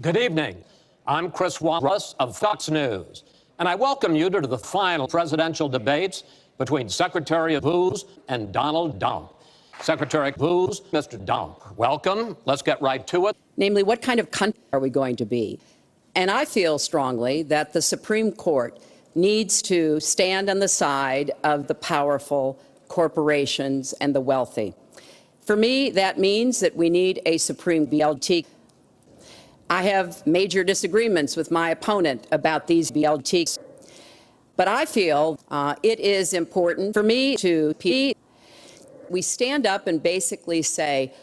Good evening. I'm Chris Wallace of Fox News, and I welcome you to the final presidential debates between Secretary of Booz and Donald Trump. Secretary Booz, Mr. Trump, welcome. Let's get right to it. Namely, what kind of country are we going to be? And I feel strongly that the Supreme Court needs to stand on the side of the powerful, corporations, and the wealthy. For me, that means that we need a Supreme BLT. I have major disagreements with my opponent about these BLTs, but I feel it is important for me to we stand up and basically say,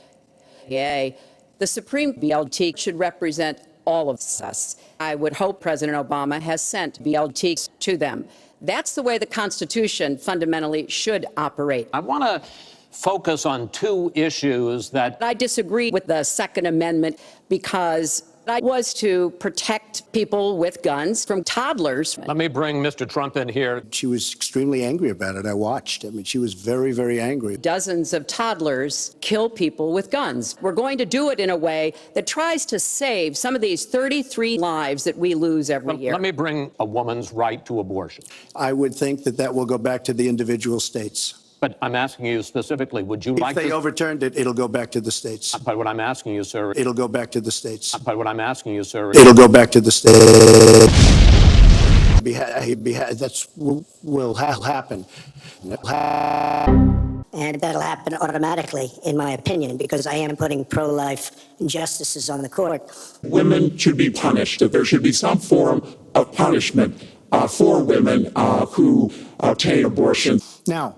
yay, the Supreme BLT should represent all of us. I would hope President Obama has sent BLTs to them. That's the way the Constitution fundamentally should operate. I want to focus on two issues that I disagree with the Second Amendment because I was to protect people with guns from toddlers. Let me bring Mr. Trump in here. She was extremely angry about it. I watched. I mean, she was very, very angry. Dozens of toddlers kill people with guns. We're going to do it in a way that tries to save some of these 33 lives that we lose every year. Let me bring a woman's right to abortion. I would think that that will go back to the individual states. But I'm asking you specifically, would you like to... If they overturned it, it'll go back to the states. But what I'm asking you, sir... It'll go back to the states. But what I'm asking you, sir... It'll go back to the states. That's will happen. And that'll happen automatically, in my opinion, because I am putting pro-life justices on the court. Women should be punished. That there should be some form of punishment for women who obtain abortion. Now,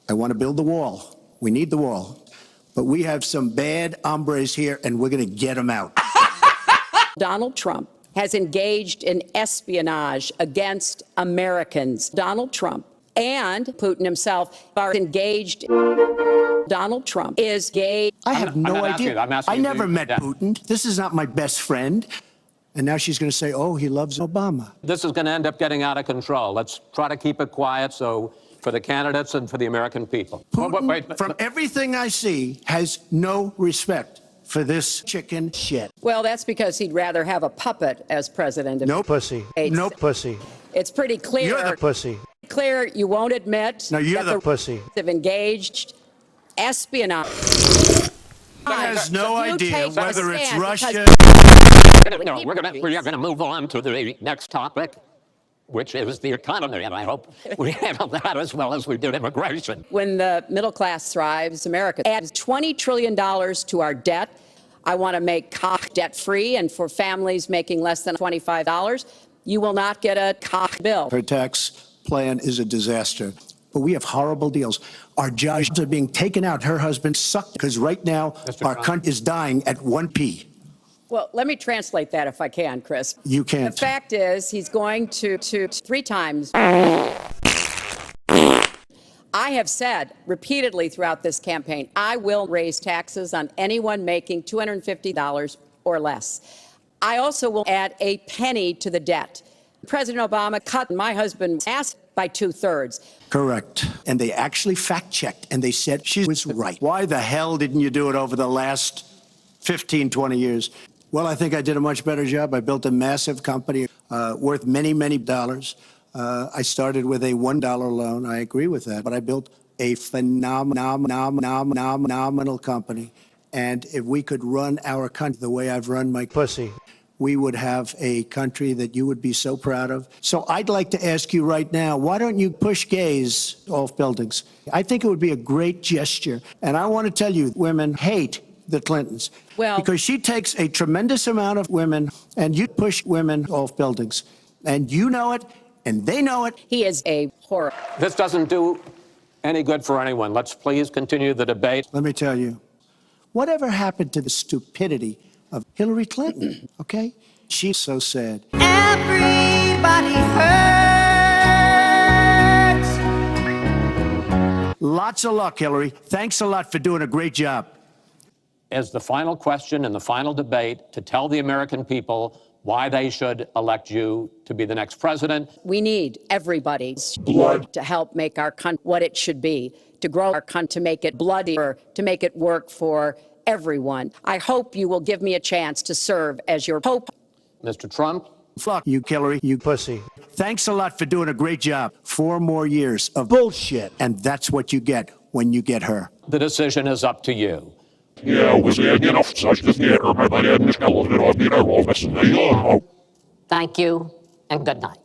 I want to build the wall. We need the wall. But we have some bad hombres here, and we're going to get them out. Donald Trump has engaged in espionage against Americans. Donald Trump and Putin himself are engaged. Donald Trump is gay. I have no idea. I never met Yeah. Putin. This is not my best friend. And now she's going to say, oh, he loves Obama. This is going to end up getting out of control. Let's try to keep it quiet for the candidates and for the American people. Putin, from everything I see, has no respect for this chicken shit. Well, that's because he'd rather have a puppet as president. No pussy. No pussy. It's pretty clear. You're the pussy. Clear you won't admit No, you're that the pussy. have engaged espionage. He has no idea whether it's Russia. No, we're going to move on to the next topic, which is the economy, and I hope we handle that as well as we did immigration. When the middle class thrives, America adds $20 trillion to our debt. I want to make cock debt-free, and for families making less than $25, you will not get a cock bill. Her tax plan is a disaster. But we have horrible deals. Our jobs are being taken out. Her husband sucked because right now our country is dying at 1p. Well, let me translate that if I can, Chris. You can't. The fact is, he's going to 3 times. I have said repeatedly throughout this campaign, I will raise taxes on anyone making $250 or less. I also will add a penny to the debt. President Obama cut my husband's ass by 2/3. Correct. And they actually fact-checked, and they said she was right. Why the hell didn't you do it over the last 15, 20 years? Well, I think I did a much better job. I built a massive company worth many, many dollars. I started with a $1 loan. I agree with that. But I built a phenomenal company. And if we could run our country the way I've run my pussy, we would have a country that you would be so proud of. So I'd like to ask you right now, why don't you push gays off buildings? I think it would be a great gesture. And I want to tell you, women hate the Clintons. Well, because she takes a tremendous amount of women, and you push women off buildings. And you know it, and they know it. He is a horror. This doesn't do any good for anyone. Let's please continue the debate. Let me tell you, whatever happened to the stupidity of Hillary Clinton, okay? She's so sad. Everybody hurts. Lots of luck, Hillary. Thanks a lot for doing a great job. As the final question in the final debate, to tell the American people why they should elect you to be the next president. We need everybody's Blood. to help make our country what it should be, to grow our country, to make it bloodier, to make it work for everyone. I hope you will give me a chance to serve as your Pope. Mr. Trump? Fuck you, Hillary, you pussy. Thanks a lot for doing a great job. 4 more years of bullshit. And that's what you get when you get her. The decision is up to you. Thank you and good night.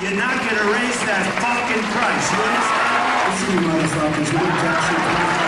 You're not going to raise that fucking price. You understand? Listen, you motherfuckers. We're going to